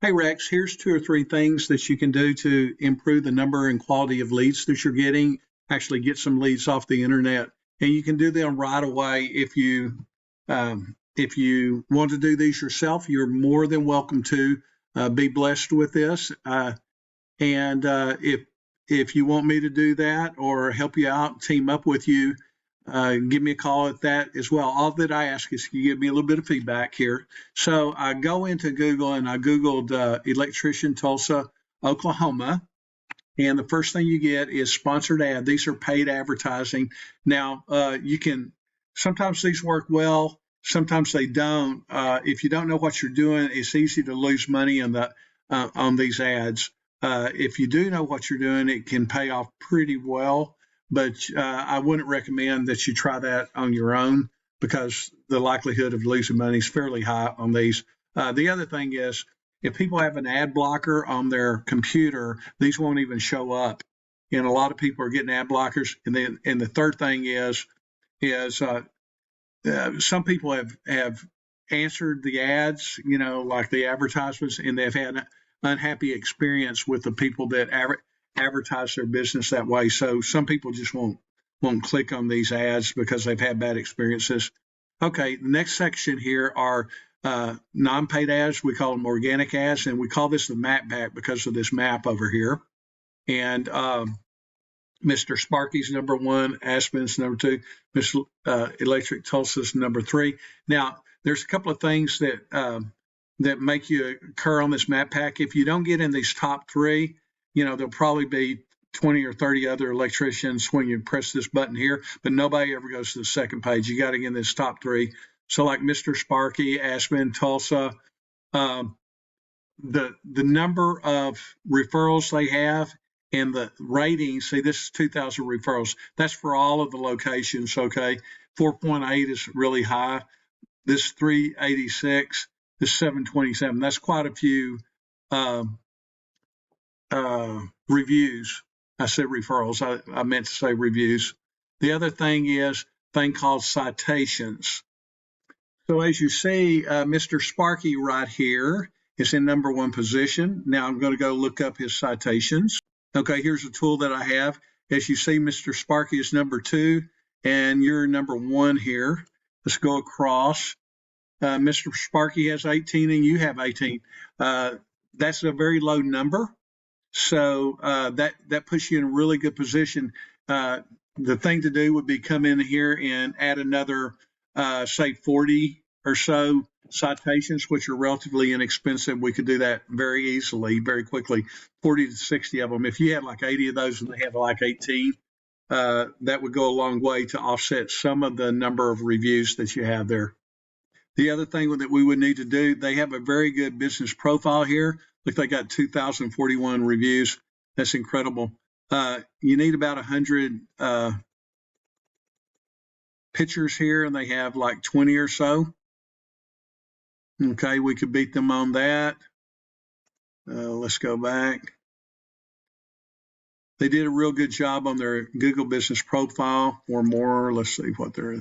Hey Rex, here's two or three things that you can do to improve the number and quality of leads that you're getting. Actually, get some leads off the internet, and you can do them right away. If you want to do these yourself, you're more than welcome to be blessed with this. And if you want me to do that or help you out, team up with you, give me a call at that as well. All that I ask is you give me a little bit of feedback here. So I go into Google and I Googled electrician Tulsa, Oklahoma. And the first thing you get is sponsored ad. These are paid advertising. Now, you can, sometimes these work well, sometimes they don't. If you don't know what you're doing, it's easy to lose money on these ads. If you do know what you're doing, it can pay off pretty well, but I wouldn't recommend that you try that on your own because the likelihood of losing money is fairly high on these. The other thing is, if people have an ad blocker on their computer, these won't even show up. And a lot of people are getting ad blockers. And the third thing is some people have answered the ads, like the advertisements, and they've had an unhappy experience with the people that advertise their business that way. So some people just won't click on these ads because they've had bad experiences. Okay, the next section here are non-paid ads. We call them organic ads, and we call this the map pack because of this map over here. And Mr. Sparky's number one, Aspen's number two, Mr. Electric Tulsa's number three. Now, there's a couple of things that make you occur on this map pack. If you don't get in these top three, there'll probably be 20 or 30 other electricians when you press this button here, but nobody ever goes to the second page. You got to get in this top three. So like Mr. Sparky, Aspen, Tulsa, the number of referrals they have and the rating, see, this is 2,000 referrals. That's for all of the locations, okay? 4.8 is really high. This 386, this 727. That's quite a few reviews. I said referrals. I meant to say reviews. The other thing is a thing called citations. So as you see, Mr. Sparky right here is in number one position. Now I'm going to go look up his citations. Okay, here's a tool that I have. As you see, Mr. Sparky is number two, and you're number one here. Let's go across. Mr. Sparky has 18, and you have 18. That's a very low number, so that puts you in a really good position. The thing to do would be come in here and add another, say, 40 or so citations, which are relatively inexpensive. We could do that very easily, very quickly, 40 to 60 of them. If you had like 80 of those and they have like 18, that would go a long way to offset some of the number of reviews that you have there. The other thing that we would need to do, they have a very good business profile here. Look, they got 2,041 reviews. That's incredible. You need about 100 pictures here, and they have like 20 or so. Okay, we could beat them on that. Let's go back. They did a real good job on their Google business profile or more. Let's see what they're.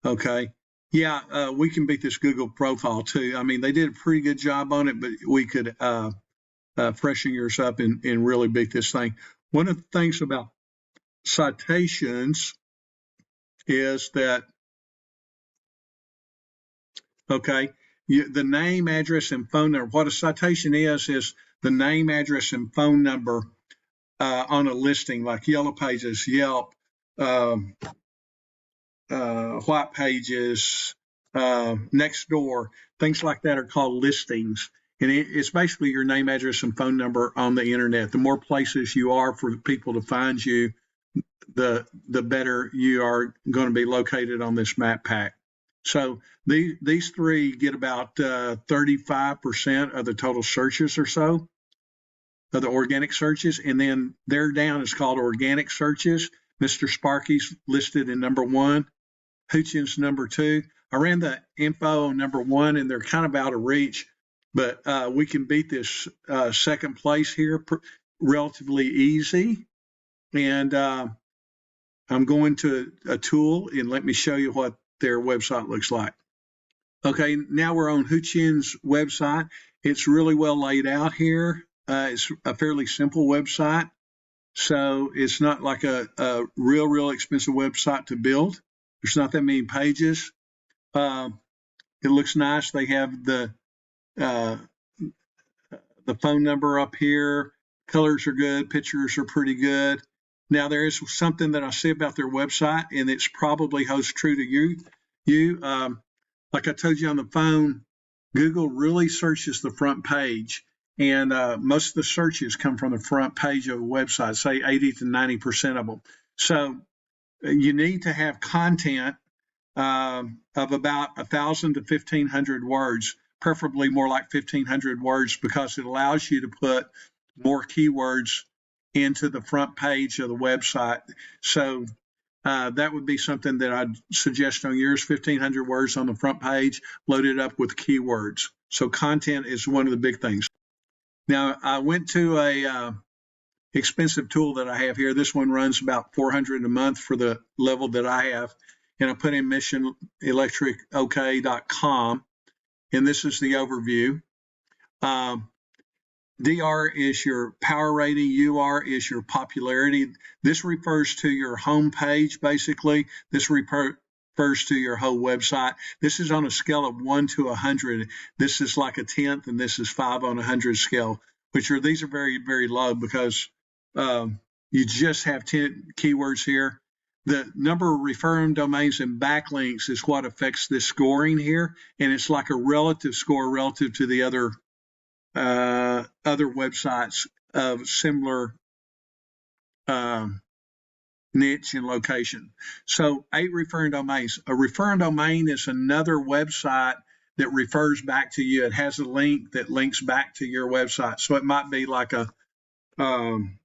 Okay. Yeah, we can beat this Google profile too. I mean, they did a pretty good job on it, but we could freshen yours up and really beat this thing. One of the things about citations is that, okay, the name, address, and phone number. What a citation is the name, address, and phone number on a listing like Yellow Pages, Yelp, White Pages, Nextdoor, things like that are called listings. And it's basically your name, address, and phone number on the internet. The more places you are for people to find you, the better you are going to be located on this map pack. So these three get about 35% of the total searches or so, of the organic searches. And then they're down, it's called organic searches. Mr. Sparky's listed in number one. Hutchins number two. I ran the info on number one, and they're kind of out of reach, but we can beat this second place here relatively easy. And I'm going to a tool, and let me show you what their website looks like. Okay, now we're on Hutchins' website, It's really well laid out here. It's a fairly simple website. So it's not like a real expensive website to build. There's not that many pages. It looks nice. They have uh, the phone number up here. Colors are good. Pictures are pretty good. Now, there is something that I see about their website, and it's probably holds true to you. Like I told you on the phone, Google really searches the front page, and most of the searches come from the front page of a website, say 80 to 90% of them. So you need to have content of about 1,000 to 1,500 words, preferably more like 1,500 words, because it allows you to put more keywords into the front page of the website. So that would be something that I'd suggest on yours, 1,500 words on the front page, loaded up with keywords. So content is one of the big things. Now, I went to a expensive tool that I have here. This one runs about $400 a month for the level that I have. And I put in missionelectricok.com, and this is the overview. DR is your power rating, UR is your popularity. This refers to your home page, basically. This refers to your whole website. This is on a scale of 1 to 100. This is like a 10th, and this is 5 on 100 scale, these are very, very low because you just have 10 keywords here. The number of referring domains and backlinks is what affects this scoring here, and it's like a relative score relative to the other websites of similar niche and location. So 8 referring domains. A referring domain is another website that refers back to you. It has a link that links back to your website. So it might be like a home,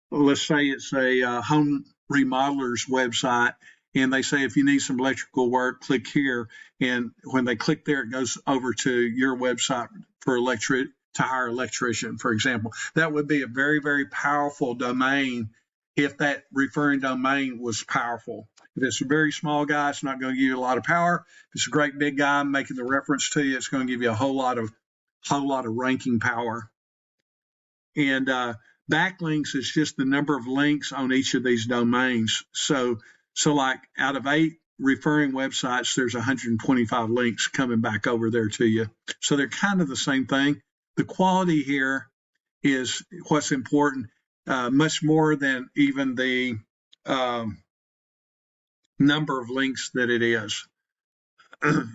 let's say it's a home remodeler's website, and they say if you need some electrical work, click here. And when they click there, it goes over to your website for to hire an electrician, for example. That would be a very, very powerful domain if that referring domain was powerful. If it's a very small guy, it's not going to give you a lot of power. If it's a great big guy making the reference to you, it's going to give you a whole lot of ranking power. And backlinks is just the number of links on each of these domains. So like out of 8 referring websites, there's 125 links coming back over there to you. So they're kind of the same thing. The quality here is what's important, much more than even the number of links that it is.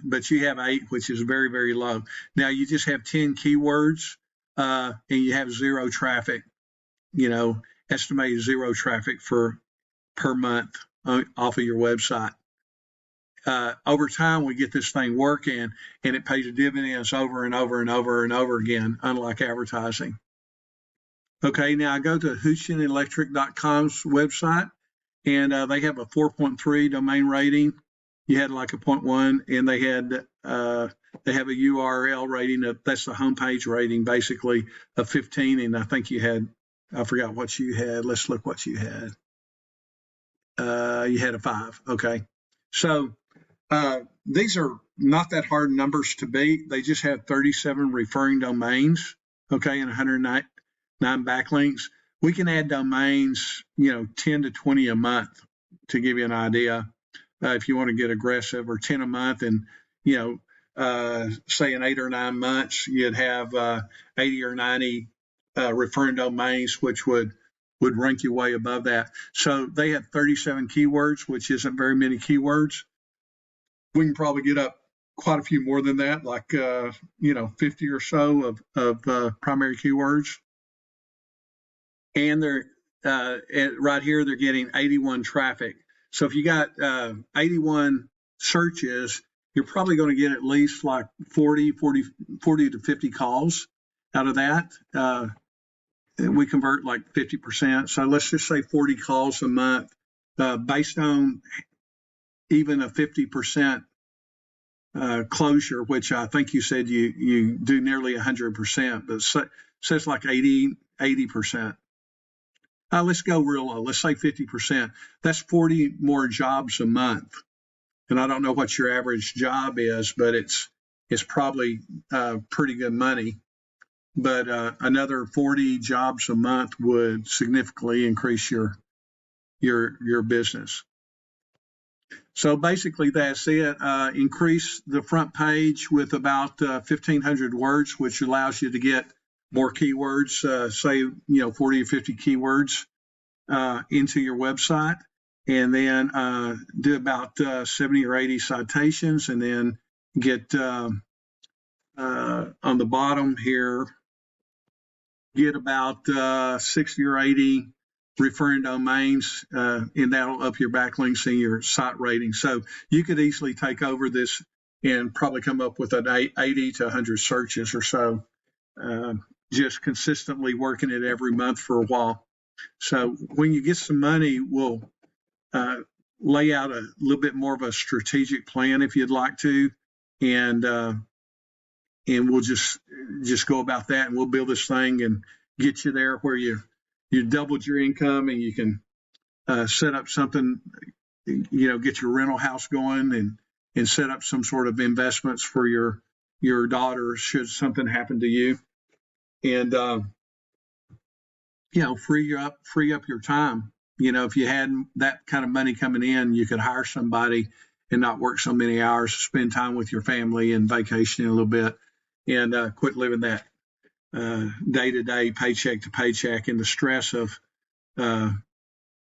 But you have 8, which is very, very low. Now you just have 10 keywords, and you have 0 traffic, estimated 0 traffic per month off of your website. Over time, we get this thing working, and it pays dividends over and over and over and over again, unlike advertising. Okay, now I go to HoustonElectric.com's website, and they have a 4.3 domain rating. You had like a 0.1, and they have a URL rating that's the homepage rating, basically, of 15. And I think I forgot what you had. Let's look what you had. You had a 5. Okay. So these are not that hard numbers to beat. They just have 37 referring domains, okay, and 109 backlinks. We can add domains, 10 to 20 a month to give you an idea. If you want to get aggressive, or 10 a month, and say in 8 or 9 months, you'd have 80 or 90 referring domains, which would rank you way above that. So they have 37 keywords, which isn't very many keywords. We can probably get up quite a few more than that, like 50 or so of primary keywords. And they're right here, they're getting 81 traffic. So if you got 81 searches, you're probably going to get at least like 40 to 50 calls out of that. We convert like 50%. So let's just say 40 calls a month, based on even a 50% closure, which I think you said you do nearly 100%, but says like 80%. Let's go real low. Let's say 50%. That's 40 more jobs a month. And I don't know what your average job is, but it's is probably pretty good money. But another 40 jobs a month would significantly increase your business. So basically, that's it. Increase the front page with about 1,500 words, which allows you to get more keywords, say 40 or 50 keywords into your website, and then do about 70 or 80 citations, and then get on the bottom here, get about 60 or 80 referring domains, and that'll up your backlinks and your site rating. So you could easily take over this and probably come up with an 80 to 100 searches or so, just consistently working it every month for a while. So when you get some money, we'll lay out a little bit more of a strategic plan if you'd like to, and we'll just go about that, and we'll build this thing and get you there where you doubled your income, and you can set up something, get your rental house going, and set up some sort of investments for your daughter should something happen to you, and free up your time. If you had that kind of money coming in, you could hire somebody and not work so many hours, spend time with your family and vacationing a little bit, and quit living that day to day, paycheck to paycheck, and the stress of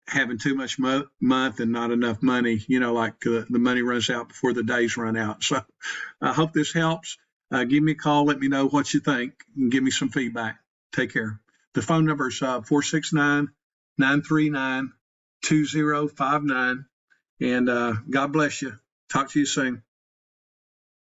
having too much month and not enough money, like the money runs out before the days run out. So I hope this helps. Give me a call. Let me know what you think and give me some feedback. Take care. The phone number is 469-939-2059. And God bless you. Talk to you soon.